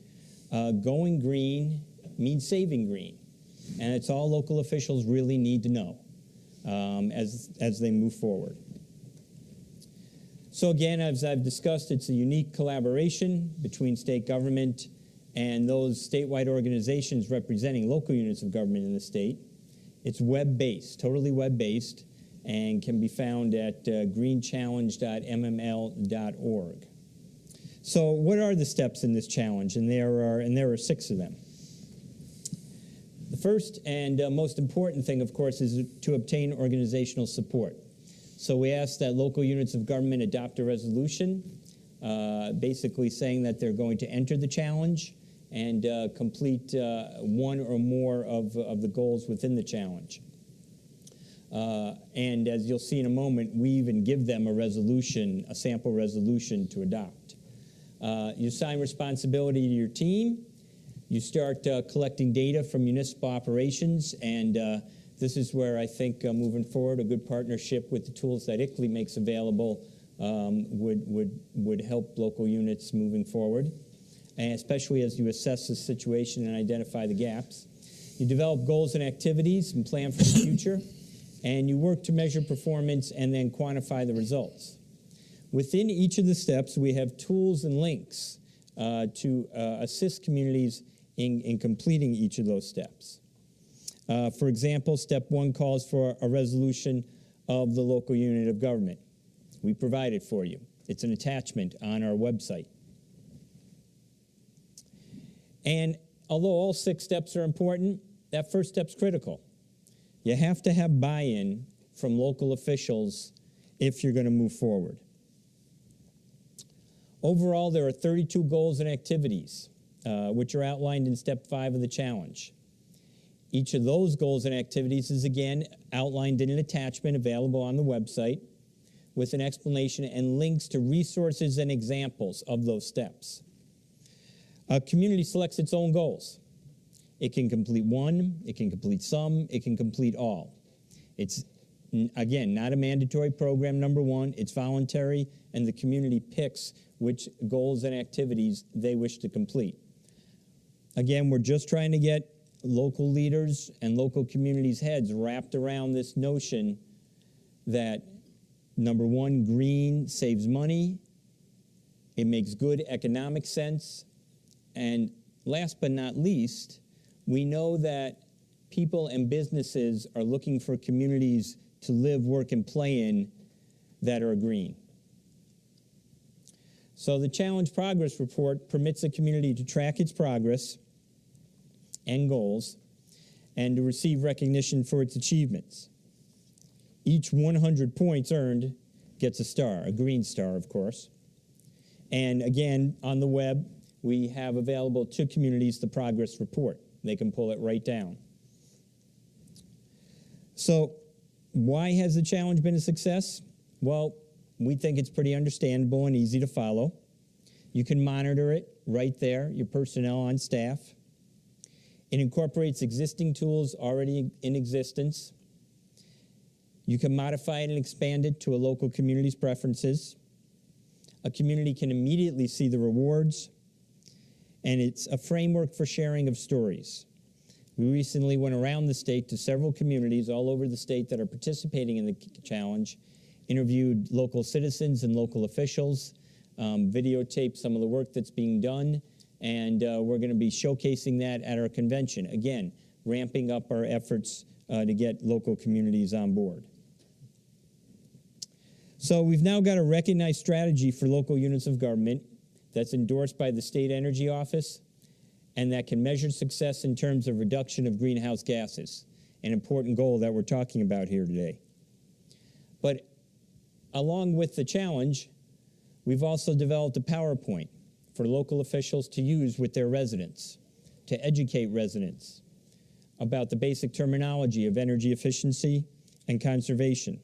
going green means saving green. And it's all local officials really need to know as they move forward. So again, as I've discussed, it's a unique collaboration between state government and those statewide organizations representing local units of government in the state. It's web-based, totally web-based, and can be found at greenchallenge.mml.org. So what are the steps in this challenge? And there are 6 of them. The first and most important thing, of course, is to obtain organizational support. So we ask that local units of government adopt a resolution, basically saying that they're going to enter the challenge and complete one or more of the goals within the challenge. And as you'll see in a moment, we even give them a resolution, a sample resolution to adopt. You assign responsibility to your team. You start collecting data from municipal operations, and this is where I think moving forward, a good partnership with the tools that ICLEI makes available would help local units moving forward, and especially as you assess the situation and identify the gaps. You develop goals and activities and plan for the future, and you work to measure performance and then quantify the results. Within each of the steps, we have tools and links to assist communities in completing each of those steps. For example, step 1 calls for a resolution of the local unit of government. We provide it for you. It's an attachment on our website. And although all 6 steps are important, that first step's critical. You have to have buy-in from local officials if you're going to move forward. Overall, there are 32 goals and activities, which are outlined in step 5 of the challenge. Each of those goals and activities is, again, outlined in an attachment available on the website with an explanation and links to resources and examples of those steps. A community selects its own goals. It can complete one, it can complete some, it can complete all. It's, again, not a mandatory program, number one. It's voluntary, and the community picks which goals and activities they wish to complete. Again, we're just trying to get local leaders and local communities' heads wrapped around this notion that, number one, green saves money, it makes good economic sense, and last but not least, we know that people and businesses are looking for communities to live, work, and play in that are green. So the Challenge Progress Report permits a community to track its progress and goals and to receive recognition for its achievements. Each 100 points earned gets a star, a green star, of course. And again, on the web, we have available to communities the progress report. They can pull it right down. So why has the challenge been a success? Well, we think it's pretty understandable and easy to follow. You can monitor it right there, your personnel on staff. It incorporates existing tools already in existence. You can modify it and expand it to a local community's preferences. A community can immediately see the rewards, and it's a framework for sharing of stories. We recently went around the state to several communities all over the state that are participating in the challenge, interviewed local citizens and local officials, videotaped some of the work that's being done, and we're going to be showcasing that at our convention. Again, ramping up our efforts to get local communities on board. So we've now got a recognized strategy for local units of government that's endorsed by the State Energy Office and that can measure success in terms of reduction of greenhouse gases, an important goal that we're talking about here today. But along with the challenge, we've also developed a PowerPoint for local officials to use with their residents, to educate residents about the basic terminology of energy efficiency and conservation,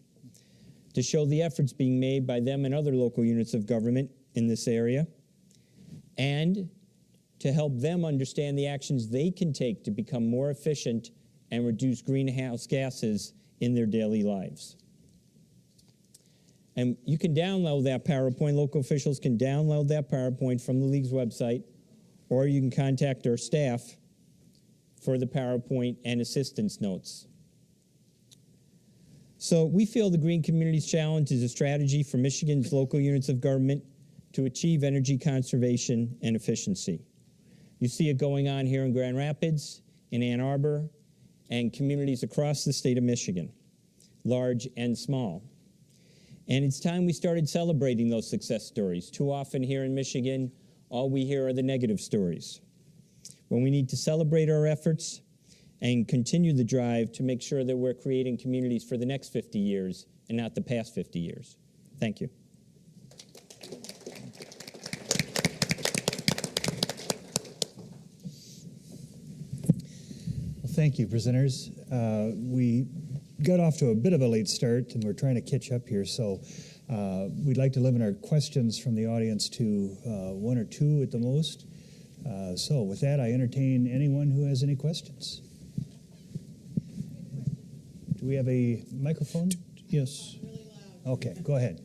to show the efforts being made by them and other local units of government in this area, and to help them understand the actions they can take to become more efficient and reduce greenhouse gases in their daily lives. And you can download that PowerPoint. Local officials can download that PowerPoint from the League's website, or you can contact our staff for the PowerPoint and assistance notes. So we feel the Green Communities Challenge is a strategy for Michigan's local units of government to achieve energy conservation and efficiency. You see it going on here in Grand Rapids, in Ann Arbor, and communities across the state of Michigan, large and small. And it's time we started celebrating those success stories. Too often here in Michigan, all we hear are the negative stories. When we need to celebrate our efforts and continue the drive to make sure that we're creating communities for the next 50 years and not the past 50 years. Thank you. Well, thank you, presenters. We got off to a bit of a late start, and we're trying to catch up here, so we'd like to limit our questions from the audience to 1 or 2 at the most. So with that, I entertain anyone who has any questions. Do we have a microphone? Yes. Really loud. Okay, go ahead.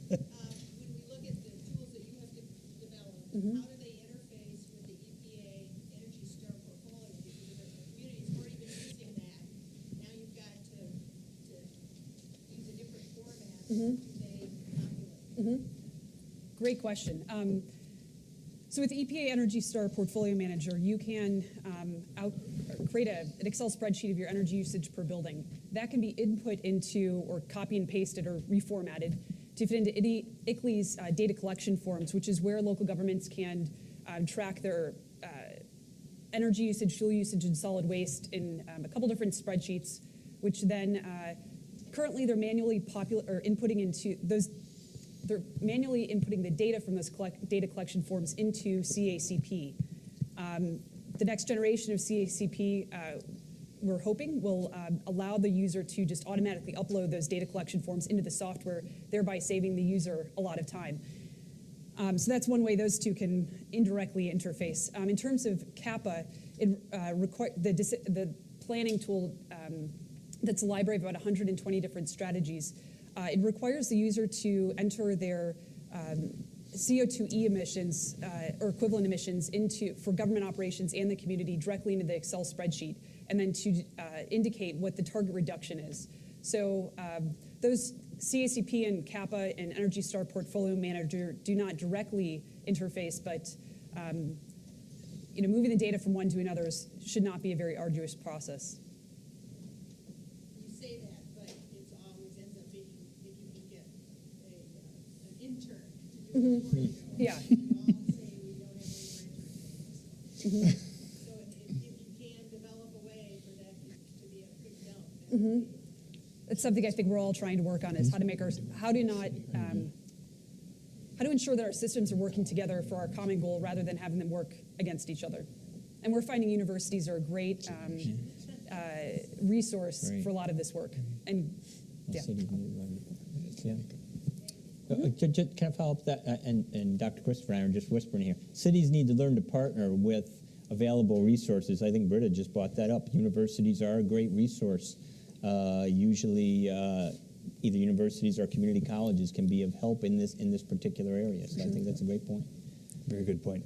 Brita, when we look at the tools that you have developed, how do they interface with the EPA Energy Star portfolio? Because the community's already been using that. Now you've got to use a different format to they populate. Great question. So with EPA Energy Star Portfolio Manager, you can create an Excel spreadsheet of your energy usage per building. That can be input into or copy and pasted or reformatted to fit into ICLEI's data collection forms, which is where local governments can track their energy usage, fuel usage, and solid waste in a couple different spreadsheets, which then currently they're manually inputting into those. They're manually inputting the data from those data collection forms into CACP. The next generation of CACP, we're hoping, will allow the user to just automatically upload those data collection forms into the software, thereby saving the user a lot of time. So that's one way those two can indirectly interface. In terms of CAPA, the planning tool that's a library of about 120 different strategies. It requires the user to enter their CO2e emissions or equivalent emissions for government operations and the community directly into the Excel spreadsheet, and then to indicate what the target reduction is. So those CACP and CAPA and Energy Star Portfolio Manager do not directly interface, but moving the data from one to another should not be a very arduous process. You say that, but it always ends up being if you can get an intern to do it for you. Yeah. We all say we don't have any interns. So if you can develop a way for that to be a quick dump, that would be. It's something I think we're all trying to work on, is how to ensure that our systems are working together for our common goal rather than having them work against each other. And we're finding universities are a great resource for a lot of this work. And yeah. Can I follow up that? And Dr. Christopher and I are just whispering here. Cities need to learn to partner with available resources. I think Brita just brought that up. Universities are a great resource. Usually, either universities or community colleges can be of help in this particular area. So I think that's a great point. Very good point.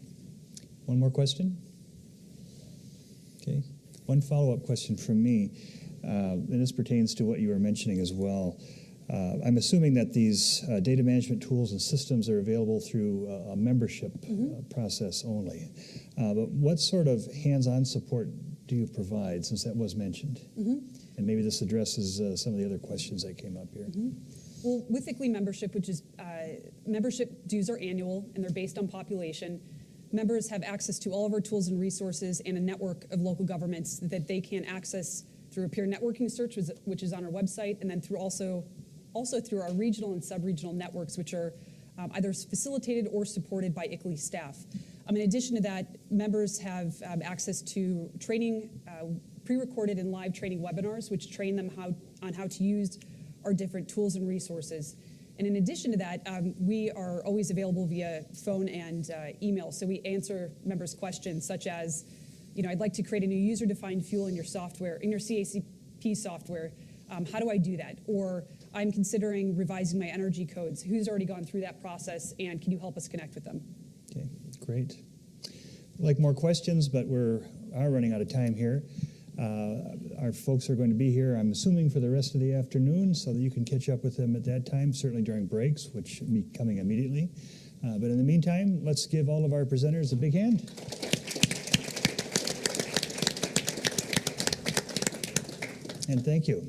One more question? Okay. One follow-up question from me, and this pertains to what you were mentioning as well. I'm assuming that these data management tools and systems are available through a membership process only. But what sort of hands-on support do you provide, since that was mentioned? And maybe this addresses some of the other questions that came up here. Well, with ICLEI membership, which is membership dues are annual and they're based on population, members have access to all of our tools and resources and a network of local governments that they can access through a peer networking search, which is on our website, and then through also through our regional and sub-regional networks, which are either facilitated or supported by ICLEI staff. In addition to that, members have access to training, pre-recorded and live training webinars, which train them on how to use our different tools and resources. And in addition to that, we are always available via phone and email. So we answer members' questions such as, I'd like to create a new user-defined fuel in your software, in your CACP software. How do I do that? Or I'm considering revising my energy codes. Who's already gone through that process, and can you help us connect with them? Okay, great. I'd like more questions, but we are running out of time here. Our folks are going to be here, I'm assuming, for the rest of the afternoon, so that you can catch up with them at that time, certainly during breaks, which will be coming immediately. But in the meantime, let's give all of our presenters a big hand. And thank you.